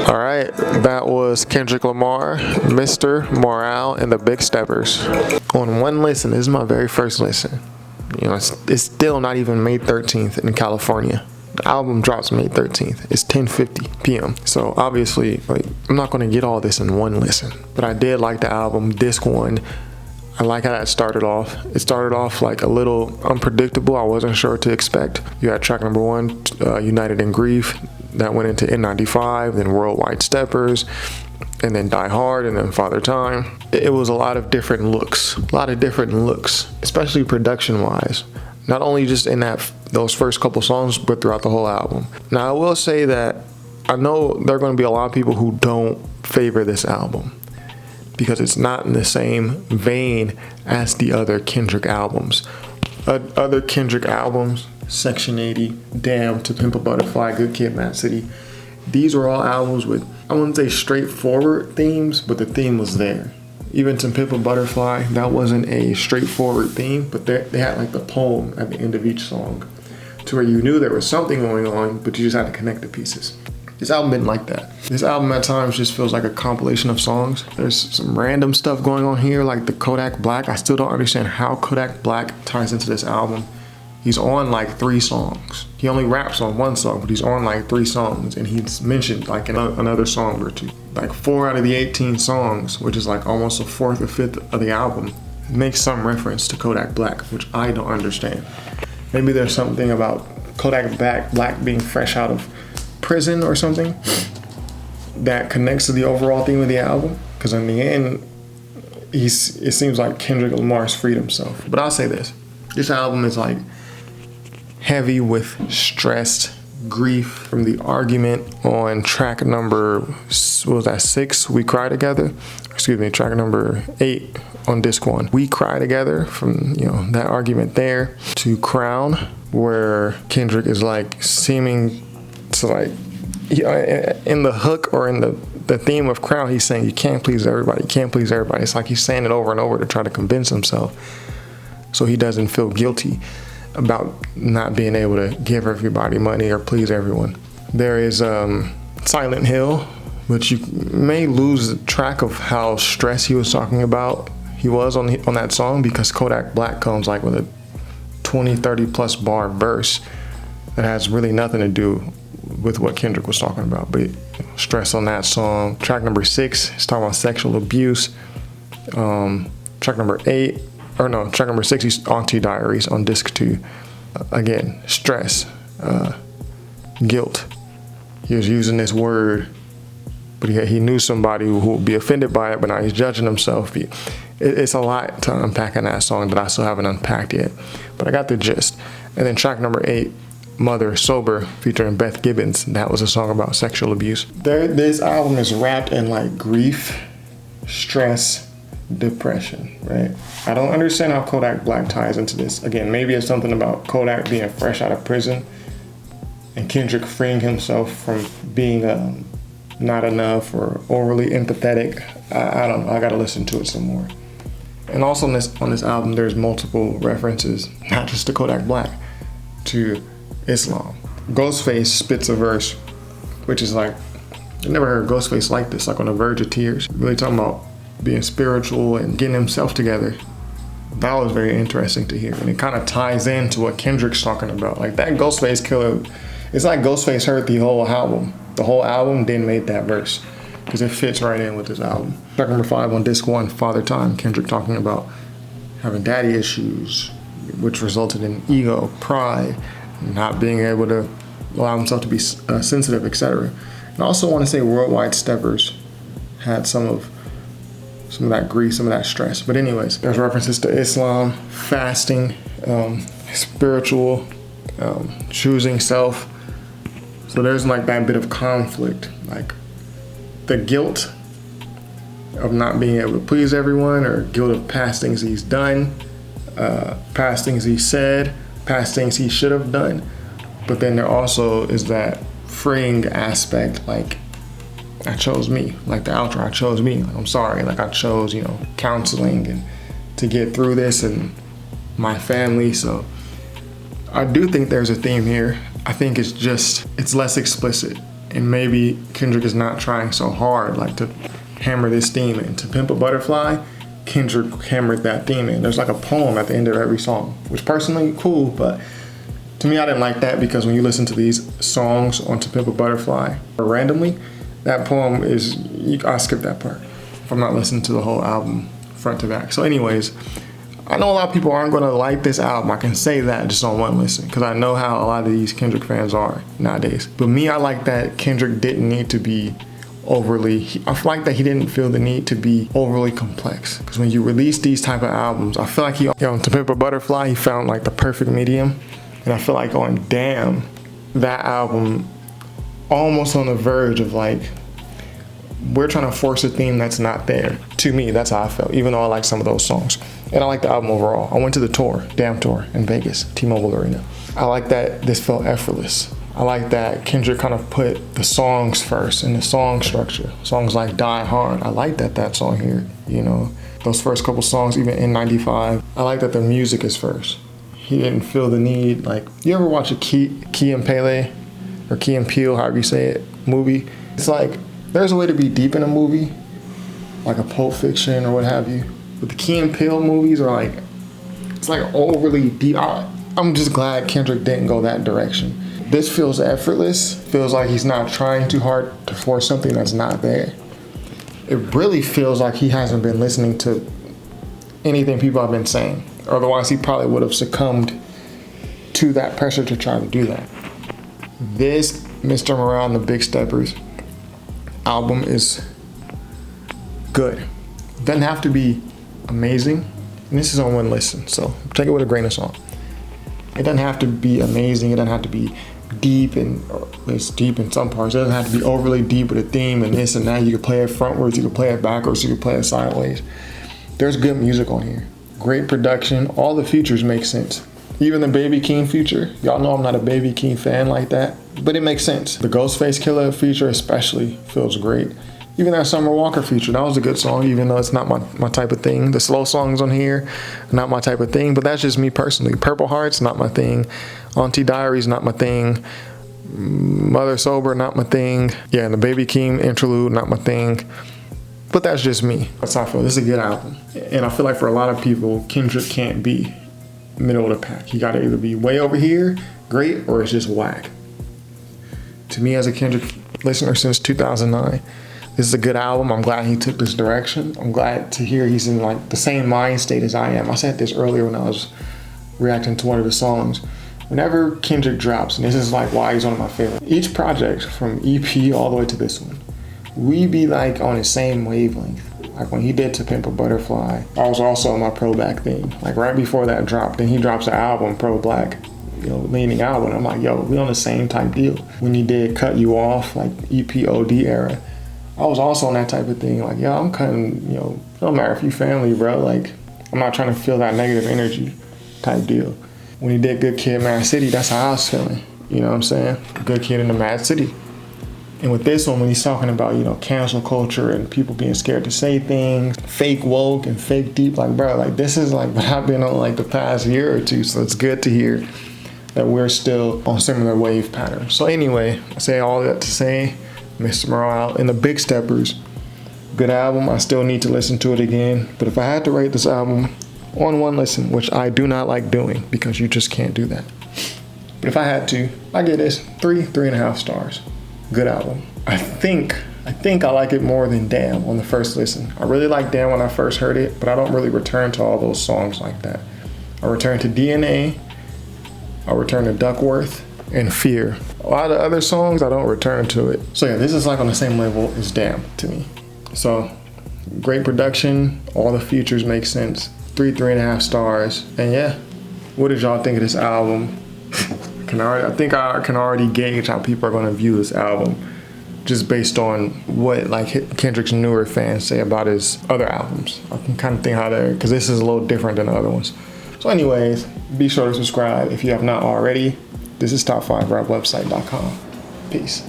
All right, that was Kendrick Lamar, Mr. Morale, and the Big Steppers. On one listen, this is my very first listen. You know, it's still not even May 13th in California. The album drops May 13th. It's 10:50 p.m. So obviously, like, I'm not gonna get all this in one listen. But I did like the album, Disc 1. I like how that started off. It started off like a little unpredictable. I wasn't sure what to expect. You had track number 1, United in Grief. That went into N95, then Worldwide Steppers, and then Die Hard, and then Father Time. It was a lot of different looks, especially production-wise. Not only just in those first couple songs, but throughout the whole album. Now, I will say that I know there are going to be a lot of people who don't favor this album because it's not in the same vein as the other Kendrick albums. Other Kendrick albums, Section 80, Damn, To Pimp a Butterfly, Good Kid, Mad City. These were all albums with, I wouldn't say straightforward themes, but the theme was there. Even To Pimp a Butterfly, that wasn't a straightforward theme, but they had like the poem at the end of each song to where you knew there was something going on, but you just had to connect the pieces. This album didn't like that. This album at times just feels like a compilation of songs. There's some random stuff going on here, like the Kodak Black. I still don't understand how Kodak Black ties into this album. He's on like 3 songs. He only raps on 1 song, but he's on like 3 songs, and he's mentioned like in another song or 2. Like 4 out of the 18 songs, which is like almost a 4th or 5th of the album, makes some reference to Kodak Black, which I don't understand. Maybe there's something about Kodak Black being fresh out of prison or something that connects to the overall theme of the album. Because in the end, it seems like Kendrick Lamar's freed himself. But I'll say this album is like heavy with stressed grief from the argument on track number, what was that, 6, We Cry Together? Excuse me, track number 8 on Disc 1. We Cry Together, from, you know, that argument there to Crown, where Kendrick is like seeming to like, you know, in the hook or in the theme of Crown, he's saying you can't please everybody, you can't please everybody. It's like he's saying it over and over to try to convince himself so he doesn't feel guilty about not being able to give everybody money or please everyone. There is Silent Hill, but you may lose track of how stressed he was talking about he was on that song, because Kodak Black comes like with a 20-30 plus bar verse that has really nothing to do with what Kendrick was talking about. But stress on that song. Track number 6 is talking about sexual abuse. Track number 6 is Auntie Diaries on Disc 2. Again, stress, guilt. He was using this word, but he knew somebody who would be offended by it, but now he's judging himself. It's a lot to unpack in that song that I still haven't unpacked yet, but I got the gist. And then track number 8, Mother Sober, featuring Beth Gibbons. That was a song about sexual abuse. This album is wrapped in like grief, stress, depression, right? I don't understand how Kodak Black ties into this. Again, maybe it's something about Kodak being fresh out of prison and Kendrick freeing himself from being not enough or overly empathetic. I don't know. I gotta listen to it some more. And also on this album, there's multiple references, not just to Kodak Black, to Islam. Ghostface spits a verse, which is like, I never heard Ghostface like this, like on the verge of tears. Really talking about being spiritual and getting himself together. That was very interesting to hear. And it kind of ties into what Kendrick's talking about. Like that Ghostface killer, it's like Ghostface heard the whole album. The whole album then made that verse, because it fits right in with this album. Track number 5 on Disc 1, Father Time. Kendrick talking about having daddy issues, which resulted in ego, pride, not being able to allow himself to be sensitive, etc. And I also want to say Worldwide Steppers had some of that grief, some of that stress. But anyways, there's references to Islam, fasting, spiritual, choosing self. So there's like that bit of conflict, like the guilt of not being able to please everyone, or guilt of past things he's done, past things he said, past things he should have done. But then there also is that freeing aspect, like, I chose me, like the outro, I chose me. Like, I'm sorry, like I chose, counseling and to get through this and my family. So I do think there's a theme here. I think it's less explicit. And maybe Kendrick is not trying so hard, like to hammer this theme in. To Pimp a Butterfly, Kendrick hammered that theme in. There's like a poem at the end of every song, which personally cool, but to me I didn't like that because when you listen to these songs on To Pimp a Butterfly or randomly, that poem is, I skip that part if I'm not listening to the whole album front to back. So anyways, I know a lot of people aren't gonna like this album. I can say that just on one listen because I know how a lot of these Kendrick fans are nowadays. But me, I like that Kendrick didn't need to be I feel like that he didn't feel the need to be overly complex. Because when you release these type of albums, I feel like To Pimp a Butterfly, he found like the perfect medium. And I feel like on Damn, that album almost on the verge of like, we're trying to force a theme that's not there. To me, that's how I felt, even though I like some of those songs. And I like the album overall. I went to the Damn tour in Vegas, T-Mobile Arena. I like that this felt effortless. I like that Kendrick kind of put the songs first and the song structure. Songs like Die Hard, I like that song here, those first couple songs, even in 95. I like that the music is first. He didn't feel the need, like, you ever watch a Key and Peele, or Key and Peele, however you say it, movie? It's like, there's a way to be deep in a movie, like a Pulp Fiction or what have you. But the Key and Peele movies are like, it's like overly deep. I'm just glad Kendrick didn't go that direction. This feels effortless, feels like he's not trying too hard to force something that's not there. It really feels like he hasn't been listening to anything people have been saying. Otherwise, he probably would have succumbed to that pressure to try to do that. This Mr. Morale and the Big Steppers album is good. It doesn't have to be amazing. And this is on one listen, so take it with a grain of salt. It doesn't have to be amazing. It doesn't have to be deep, and it's deep in some parts. It doesn't have to be overly deep with a theme and this and that. You can play it frontwards, you can play it backwards, you can play it sideways. There's good music on here. Great production. All the features make sense. Even the Baby Keem feature. Y'all know I'm not a Baby Keem fan like that, but it makes sense. The Ghostface Killah feature especially feels great. Even that Summer Walker feature, that was a good song, even though it's not my type of thing. The slow songs on here, not my type of thing, but that's just me personally. Purple Hearts, not my thing. Auntie Diaries, not my thing. Mother Sober, not my thing. Yeah, and the Baby Keem interlude, not my thing. But that's just me. That's how I feel. This is a good album. And I feel like for a lot of people, Kendrick can't be middle of the pack. He gotta either be way over here, great, or it's just whack. To me, as a Kendrick listener since 2009, this is a good album. I'm glad he took this direction. I'm glad to hear he's in like the same mind state as I am. I said this earlier when I was reacting to one of his songs. Whenever Kendrick drops, and this is like why he's one of my favorites, each project from EP all the way to this one, we be like on the same wavelength. Like when he did To Pimp a Butterfly, I was also on my pro-black thing. Like right before that dropped, then he drops the album, pro-black, leaning album. I'm like, yo, we on the same type deal. When he did Cut You Off, like EP OD era, I was also on that type of thing. Like, yo, I'm cutting, it don't matter if you family, bro. Like, I'm not trying to feel that negative energy type deal. When he did Good Kid, Mad City, that's how I was feeling. You know what I'm saying? Good Kid in the Mad City. And with this one, when he's talking about, cancel culture and people being scared to say things, fake woke and fake deep, like, bro, like, this is like what I've been on like the past year or two. So it's good to hear that we're still on similar wave patterns. So anyway, I say all that to say, Mr. Morale and the Big Steppers, good album. I still need to listen to it again. But if I had to rate this album on one listen, which I do not like doing because you just can't do that. But if I had to, I give this 3.5 stars. Good album. I think I like it more than Damn on the first listen. I really liked Damn when I first heard it, but I don't really return to all those songs like that. I return to DNA, I return to Duckworth, and Fear. A lot of other songs, I don't return to it. So yeah, this is like on the same level as Damn to me. So great production, all the features make sense. 3.5 stars. And yeah, what did y'all think of this album? I think I can already gauge how people are going to view this album just based on what like Kendrick's newer fans say about his other albums. I can kind of think how they're, because this is a little different than the other ones. So anyways, be sure to subscribe if you have not already. This is top5rapwebsite.com. Peace.